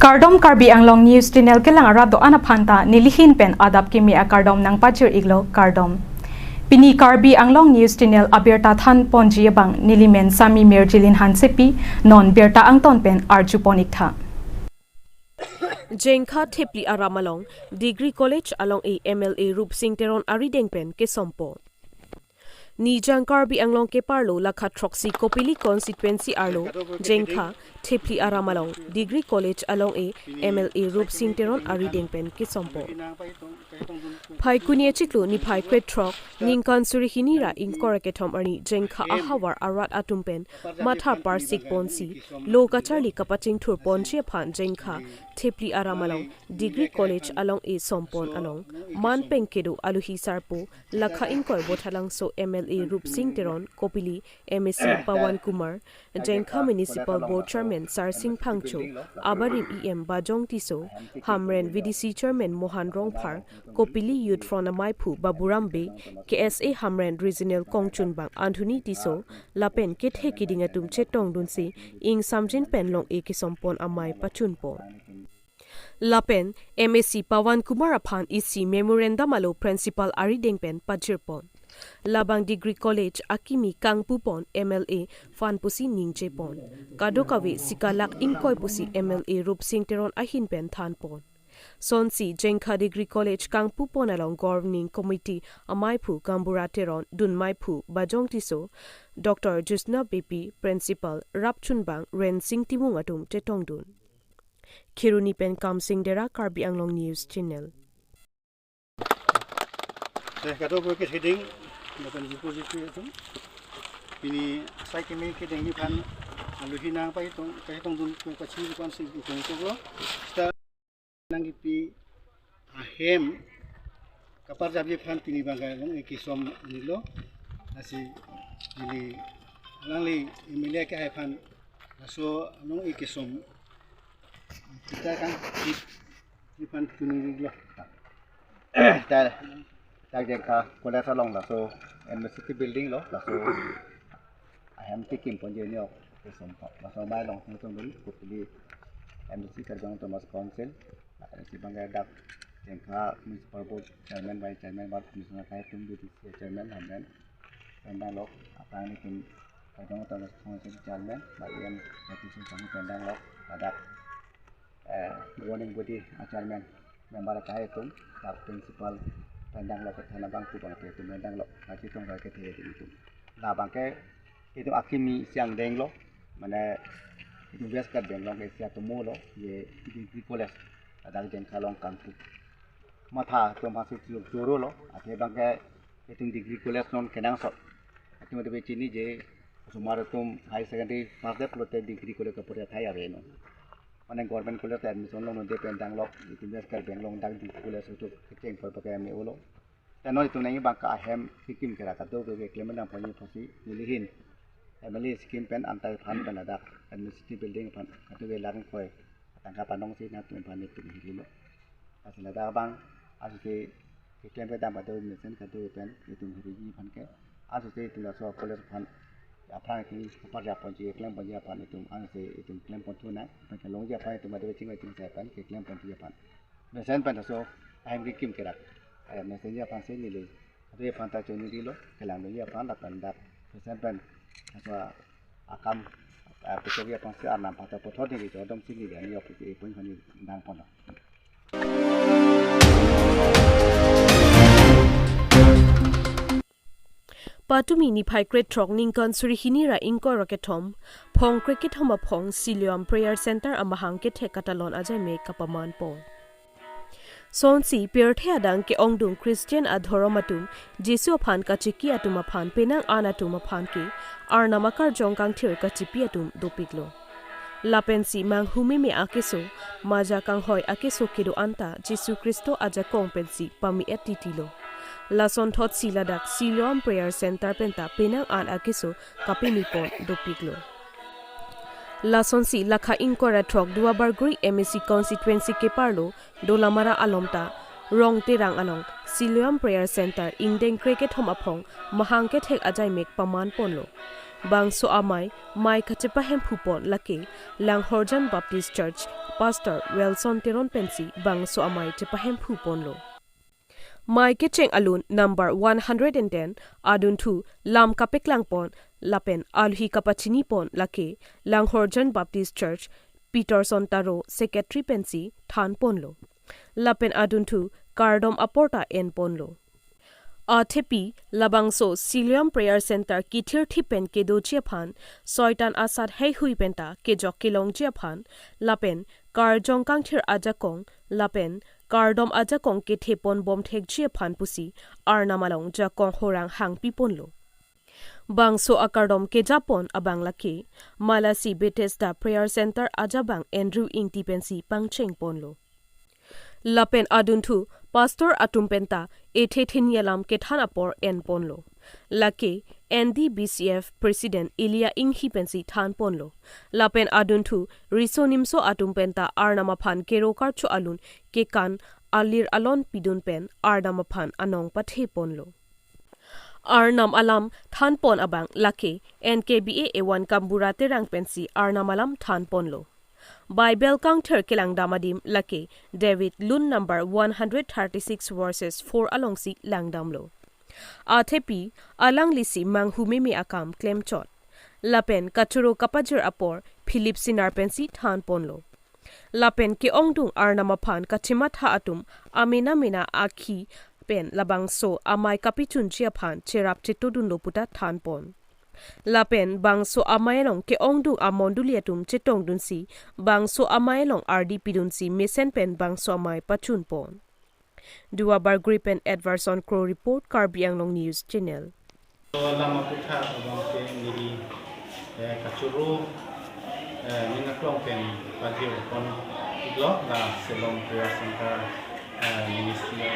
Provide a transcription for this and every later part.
Kardom Karbi Anglong News Channel ke lang arado anaphanta nilihin pen adap kimi a Kardom nang pachir iglo Kardom. Pini Karbi Anglong News Channel abirta than ponji bang nilimen sami merjilin hansepi non birta angton pen arjuponik tha. Jengkha Thepli Aramalong Degree College along a MLA Rup Singh Teron Arideng pen ke sompo. Ni Karbi Anglong ke parlo lakha troxy Kopili constituency arlo Jengkha Thepli Aramalong Degree College along a MLA Rup Singh Teron Arideng pen ke sompo. Phai kunie chiklu ni phai kwetrok ningkan suri hinira inkorakethom arni Jengkha ahawar arat atumpen matha parsik ponsi loka charli kapaching thur ponche phan Jengkha Thepli Aramalong Degree College along a sompon along man penkedo aluhi sarpo lakha inkor bothalang so MLA Rup Singh Teron Kopili MSc Pawan Kumar Jengkha Municipal Board Chairman Sar Singh Phangcho Abarim EM Bajong Tiso Hamren VDC Chairman Mohan Rongphar Kopili Youth Front Maipu Baburambe KSA Hamren Regional Kongchun Bang Anthony Tiso Lapen Kethe Kidingatum Chetong Dunsi Ing Samjin Penlong e Kisompon Amai Pachunpo Lapen MSc Pawan Kumar Aphan isi memorandum alo principal Arideng pen Pajirpon Labang Degree College Akimi Kangpupon MLA Fan Pusi Ningjepon Kadokawe Sikalak Inkoi Pusi MLA Rup Singh Teron Ahin pen Thanpon Sonsi Jengkha Degree College Kangpupon along Governing Committee Amaipu Gambura Teron Dunmaipu Bajong Tiso Dr. Jusna BP Principal Rapchunbang Ren Singh Timung Atum Chetongdun Kiruni Pen Kam Singh Dera Karbi Anglong News Channel. Kado ko kisiding napan deposit itu ini saya kami kedeng ni pan aluhinang pa itong kahitong dun ko kasi kan sing itong ko sta nangipi ahem kapar jabi pan pini bangga long ikisom nilo asi ini langli imile ka pan aso nong ikisom kita kan di pan pini lo tak jengka kolej along lah so university building lo lah so ayam tikim ponje ni ok sompa lah so mai long tong dulu Kopili MSc Karjong Thomas Council si bangga dak jengka municipal board chairman vice chairman board commissioner kai tum di chairman hamdan pendang lo apa ni tim Karjong Thomas Council chairman bagian petition kami pendang lo dak warning body chairman member kai tum dak principal pendang lo kena bangku bang itu pendang lo masih tong kai ke itu lah bangke itu akimi siang deng lo mana itu biasa kat deng lo ke siap temu lo ye di kolej ada jeng kalong kampu mata tu masih juru lo ate bangke itu degree kolej non kenang so itu mesti becini je sumar tum high secondary first day plote degree kolej ke pura thai ave no mana government college admission lo nonde pendang lo itu biasa kat deng lo dak di college itu keceng per pakai me ulo dan itu nangi bangka ahem sikim kira kado ke klaim nang pani pasi nilihin MLA skim pen antai phan pen ada university building phan kado we lang koi tangka panong si na tum pani tu hilo asila da bang asike klaim pe dam bado mission kado pen itu hiri phan ke asike tu la so college phan apa ki parja ponji klaim ponji apa itu anse itu klaim pon tu na pen long ja pa itu made ching itu sa pen ke klaim ponji apa mission pen so ahem kim kira messenger apa sih ni le ada panta cuni di lo kelang dia panta pendak mission pen aswa akam pekerja apa sih anam panta potong ni jodong sini dia ni opsi pun kani dang pon Patumi ni phai kret trok ningkan suri hinira inkor rakethom phong cricket homa phong Siliam Prayer Center amahang ke thekatalon ajai me kapaman po Sonsi Pierre adang ke ongdung Christian adhoromatum Jesu phan kachiki atuma phan penang anatuma phan ke arnamakar jongkang thir kachipi atum dopiklo Lapensi mang humi me akeso maja kang hoy akeso kedo anta Jesu Kristo aja kongpensi pami etitilo Lason thot siladak Siliam Prayer Center penta penang an akeso kapini pon dopiklo Lason si lakha inkora thok dua barguri MSc constituency ke parlo dolamara alomta rong terang along Siliam Prayer Center ingdeng cricket hom aphong mahang ke thek ajai mek paman ponlo bangso amai mai kachepahem phupon lake Langhorjan Baptist Church Pastor Wilson Teron Pensi bangso amai chepahem phupon lo mai kecheng alun number 110 adun thu lam kapeklangpon lapen alhi kapachini pon lake Langhorjan Baptist Church Peterson Taro Secretary Pensi than ponlo lapen adun thu Kardom Aporta en ponlo Athepi Labangso Silium Prayer Center Kithir Thipen Kedo Chiaphan Soitan Asad Hei Hui Penta Kejok Kilong Chiaphan Lapen Karjong Kangthir Ajakong Lapen Kardom Ajakong Ke Thepon Bom Thek Chiaphan Pusi Arnamalong Jakong Horang Hang Piponlo Bangso Akardom ke Japon abang laki Malasi Bethesda Prayer Center Ajabang Andrew Ingti Pensi Pangcheng Ponlo Lapen Aduntu Pastor Atumpenta Ethethinyalam Kethanapor en Ponlo Laki NDBCF President Ilya Inghi Pensi Than Ponlo Lapen Aduntu Risonimso Atumpenta Arnamaphan Kerokarchu Alun Kekan Alir Alon Pidun Pen Arnamaphan Anong Pathe Ponlo Arnam Alam Than Pon Abang Laki NKBA A1 Kambura Terang Pensi Arnam Alam Than Ponlo Bible Kangthir Kelang Damadim Laki David Lun number 136 verses 4 alongsi Langdamlo Athepi Alang Lisi Manghumimi Akam Claim Chot Lapen Kachuro Kapajir Apor Philip Sinar Pensi Than Ponlo Lapen Ke Ongdung Arnamaphan Kachimat Ha Atum Amina Mina Akhi Pen Labangso Amai Kapichun Chiaphan Cherap Chitudun Loputa Than Pon Lapen Bangso Amaelong Ke Ongdung Amonduliatum Chitong Dunsi Bangso Amaelong RD Pidunsi Mesen Pen Bangso Amai Pachun Pon Dua Bar Gripen Edvarson Crow Report Karbi Anglong News Channel Lama Putha Abang Ke Niri Kachuru Ningaklong Pen Pagyo Pon Iglo La Selong Prayer Center Ministry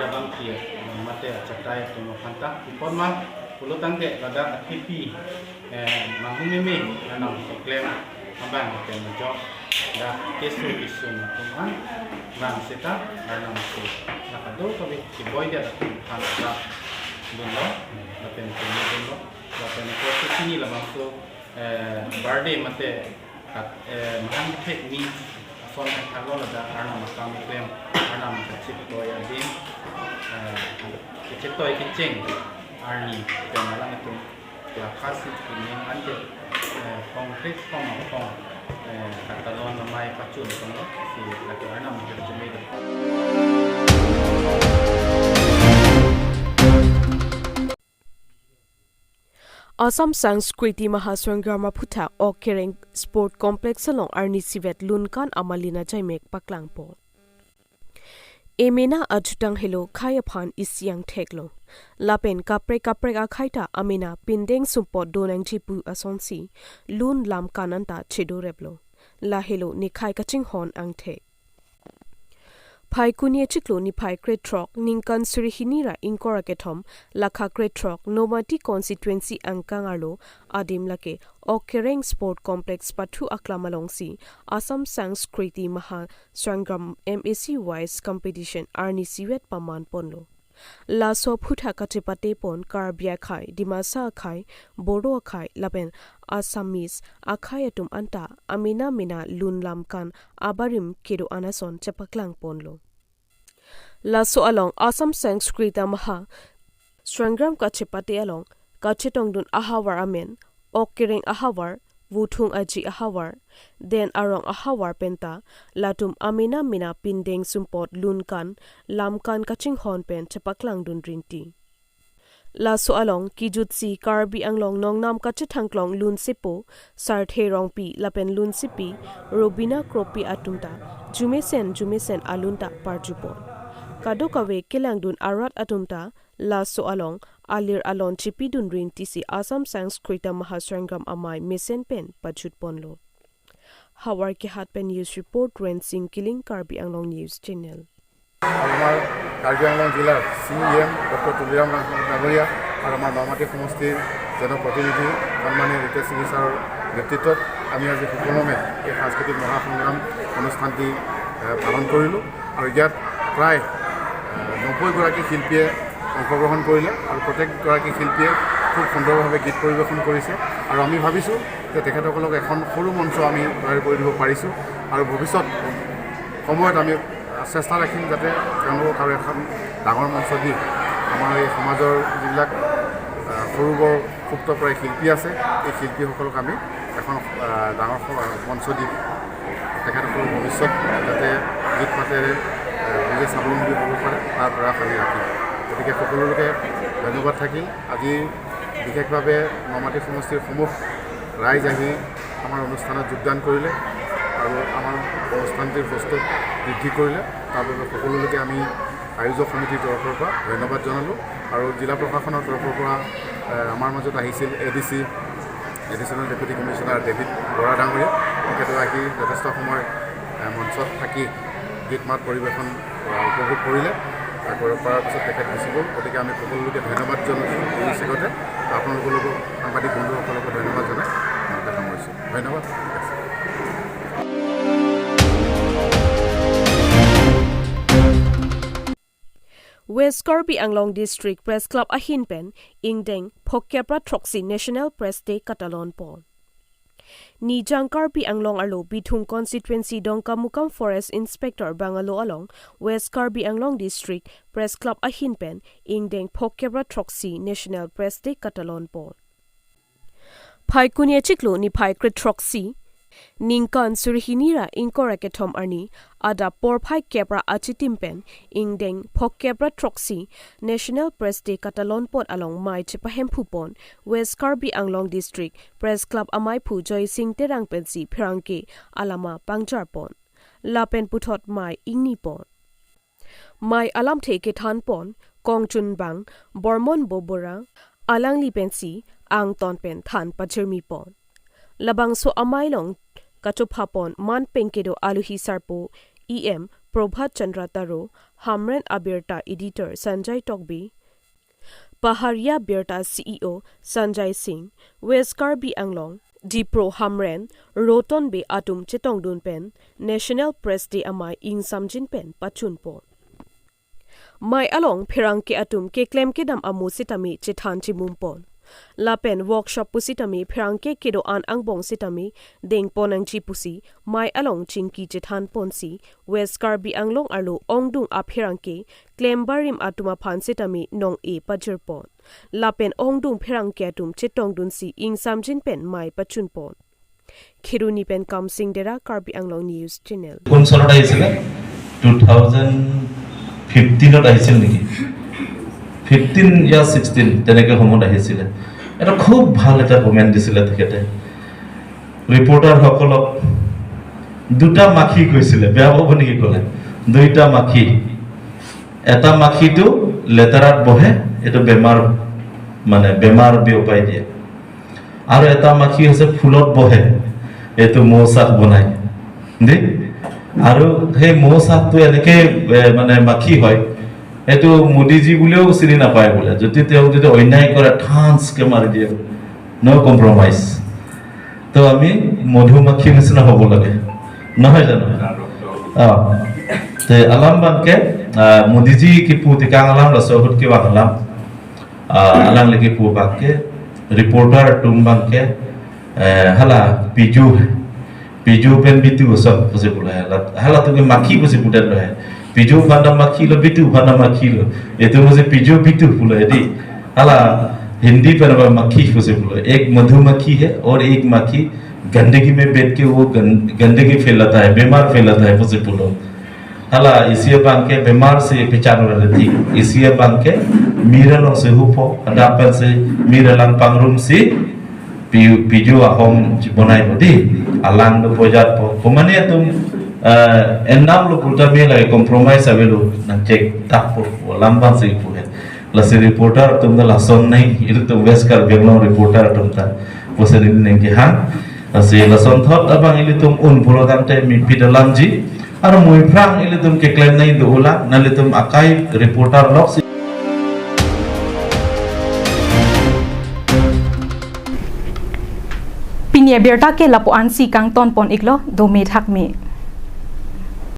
Jabang Kia Mate Chatai Tumo Fanta Iponma Pulutang de Lada Akipi Mahumimi Nanam Claim Abang Pen Job Da Kesu Isun Tuman Ram Seta Nanam Su Nakado Kabi Kiboy Dia Fanta Dundo Lapen Dundo Lapen Kosu Sini Lamang Su Birthday Mate Mahang Technique Son Agol da Arnam Makam Claim Arnam Chip Toy Adin Chip Toy Kitching Arni Pemalang itu Lakasi Kini Ante Konkret Pong Katalon Namai Pacun Kono Si Laki Arnam Chip Assam Sanskriti Mahaswangrama Putha Okereng Sport Complex along Arni Sivet Lunkan Amalina Jaimek Paklangpo Emena Ajutang Hello Khayaphan Isyang Theklo Lapen Kapre Akhaita Amena Pindeng Sumpot Donang Jipu Asonsi Lun Lam Kananta Chedoreblo La Hello Nikhai Kaching Hon Ang Thek Pai kunie chiklo ni pai kretrok ningkan surihinira inkora ketom lakha kretrok nomati constituency angkangarlo adim lake Okereng Sport Complex Pathu Aklamalongsi Assam Sanskriti Maha Swangram MAC wise competition Arni Siwet Paman Ponlo La so phutha katepate pon Karbia khai Dimasa khai Bodo khai laben Assamese akhayatum anta Amina Mina Lunlam kan Abarim Kedo Anason Chepaklang Ponlo La so along Assam Sanskrita Maha Swangram Kachepate along Kachetongdun Ahawar Amen Okereng Ahawar Wuthung Aji Ahawar Den Arong Ahawar Penta Latum Amina Mina Pindeng Sumpot Lunkan Lamkan Kaching Hon Pen Chepaklang Dun Rinti La so along Kijutsi Karbi Anglong Nongnam Kachetangklong Lun Sipo Sarthe Rongpi Lapen Lun Sipi Robina Kropi Atumta Jumesen Alunta Parjupon Kadokawe Kelangdun Arat Atumta La so along Alir Alon Chipidun Rinti si Assam Sanskrita Mahaswangram Amai Mesen Pen Pachut Ponlo Hawar ke Hatpen News Report Rensing Killing Karbi Anglong News Channel আমার কার্বি আংলং জেলার CEM doctor তুলিরাম নাগরিয়া আর আমার বামাটি সমষ্টির জনপ্রতিনিধি সন্মানীয় রিতেশ সিং ছাৰৰ নেতৃত্বত আমি আজি সুকলমে এই সাংস্কৃতিক মহাসংগ্ৰাম অনুষ্ঠানটি পালন কৰিলোঁ আৰু ইয়াত প্ৰায় 90 গৰাকী শিল্পীয়ে অংশগ্ৰহণ কৰিলে আৰু প্ৰত্যেকগৰাকী শিল্পীয়ে খুব সুন্দৰভাৱে গীত পৰিৱেশন কৰিছে আৰু আমি ভাবিছোঁ যে তেখেতসকলক এখন সৰু মঞ্চ আমি তৈয়াৰ কৰি দিব পাৰিছোঁ আৰু ভৱিষ্যত সময়ত আমি চেষ্টা ৰাখিম যাতে তেওঁলোকক আৰু এখন ডাঙৰ মঞ্চ দি আমাৰ এই সমাজৰ যিবিলাক সৰু বৰ সুপ্তপ্ৰায় শিল্পী আছে এই শিল্পীসকলক আমি এখন ডাঙৰ মঞ্চ দি তেখেতসকলৰ ভৱিষ্যত যাতে গীত মাতেৰে নিজে স্বাৱলম্বী হ'ব পাৰে তাৰ প্ৰয়াস আমি ৰাখিম গতিকে সকলোকে ধন্যবাদ থাকিল আজি বিশেষভাৱে নমাটি সমষ্টিৰ সমূহ ৰাইজ আহি আমাৰ অনুষ্ঠানত যোগদান কৰিলে আৰু আমাৰ অনুষ্ঠানটিৰ প্ৰস্তুত বৃদ্ধি কৰিলে তাৰ বাবে সকলোকে আমি আয়োজক সমিতিৰ তৰফৰ পৰা ধন্যবাদ জনালোঁ আৰু জিলা প্ৰশাসনৰ তৰফৰ পৰা আমাৰ মাজত আহিছিল additional deputy commissioner David Bora ডাঙৰীয়া তেখেতে আহি যথেষ্ট সময় মঞ্চত থাকি গীত মাত পৰিৱেশন উপভোগ কৰিলে কৰাৰ পিছত তেখেত গুচি গ'ল গতিকে আমি সকলোকে ধন্যবাদ জনাইছোঁ এই চেগতে আপোনালোকলৈকো সাংবাদিক বন্ধুসকলকো ধন্যবাদ জনাই মই সামৰিছোঁ ধন্যবাদ ঠিক আছে West Karbi Anglong District Press Club Ahinpen Ingdeng Phokkepra Troxy National Press Day Katalon Pon Nijang Karbi Anglong Alo Bithung Constituency Dongka Mukam Forest Inspector Bangalo Along West Karbi Anglong District Press Club Ahinpen Ingdeng Phokkepra Troxy National Press Day Katalon Pon Phai Kunia Chiklo ni Phai Krit Troxy Ningkan Surhinira Inkoraketom Arni Ada Porphai Kepra Achitimpen Ingdeng Phokkepra Troxy National Press Day Katalon Pot along Mai Chipahempupon West Karbi Anglong District Press Club Amai Phu Joy Singh Terangpensi Pherangke Alama Pangjarpon Lapen Puthot Mai Ingnipon Mai Alam Theke Thanpon Kongchun Bang Bormon Bobora Alang Lipensi Ang Tonpen Than Pajirmipon Labang so amailong kachopapon man penkedo aluhi sarpo EM Prabhat Chandra Taro Hamren Abirta Editor Sanjay Tokbi Paharia Birta CEO Sanjay Singh West Karbi Anglong Dipro Hamren Roton Be Atum Chetongdun Pen National Press Day Amai Ing Samjin Pen Pachunpo Mai along Pherangke Atum ke claim ke dam amu sitami Chethan Chimumpon Lapen workshop pusitami Pherangke kedo an angbong sitami deng ponang chi pusi mai along chingki Chethan ponsi West Karbi Anglong arlo ongdung a Pherangke klembarim atuma phan sitami nong e pajirpon Lapen ongdung Pherangke atum Chetongdun si ing samjin pen mai pachunpon Khiruni pen kam singdera Karbi Anglong News Channel কোন সালত আহিছিল 2015 আহিছিল নেকি 15 या 16 তেনেকে সময়ত আহিছিল এটা খুব ভাল এটা কমেন্ট দিছিল তেখেতে ৰিপৰ্টাৰ সকলক দুটা মাখি কৈছিল বেয়া হ'ব নেকি ক'লে দুইটা মাখি এটা মাখিটো লেটাৰাত বহে এটা বেমাৰ বিয়পাই দিয়ে আৰু এটা মাখি হৈছে ফুলত বহে এটো মৌচাক বনাই দেই আৰু সেই মৌচাকটো এনেকে মাখি হয় এটো মোদিজি বুলিও চিনি নাপায় বলে যদি তেও যদি অন্যায় কৰে ঠান্সকে মাৰি দিয়ে নো কম্প্ৰমাইজ তো আমি মধুমাখি নিচিনা হ'ব লাগে নহয় জানো তে আলাম বানকে মোদিজি কি পুতি কাঙালাম লসহুত কি বাংলাম আলাং লেকি পু বানকে রিপোর্টার টুম বানকে হালা পিজু পেন বিতু সব বুঝে বলে হালা তুমি মাখি বুঝে বুটেন রহে पिजो भाना माखी लो बितु भाना माखी लो ये तो मुझे पिजो बितु बोला है दी हाला हिंदी पर मक्खी से बोला एक मधुमक्खी है और एक मक्खी गंदगी में बैठ के वो गंदगी फैलाता है बीमार फैलाता है मुझे बोलो हाला इसी बांग के बीमार से पहचान वाले थी इसी बांग के मीरलों से हुपो अदापन से मीरलांग पांगरुम से पिजो ahoम बनाए बदी अलांग दो पोजात पो कमाने तुम enam lo puta me la compromise avelo na check tapo lambang se pu hai la se reporter tum da la son nahi iru to West Karbi Anglong reporter tum ta poserin ne ke han se la son thot abang ili tum un pulodam te mi pidalam ji ar moi prang ili tum ke claim nahi do ola na le tum akai reporter lok Pinia Berta ke lapo ansi kang ton pon iklo do me thak me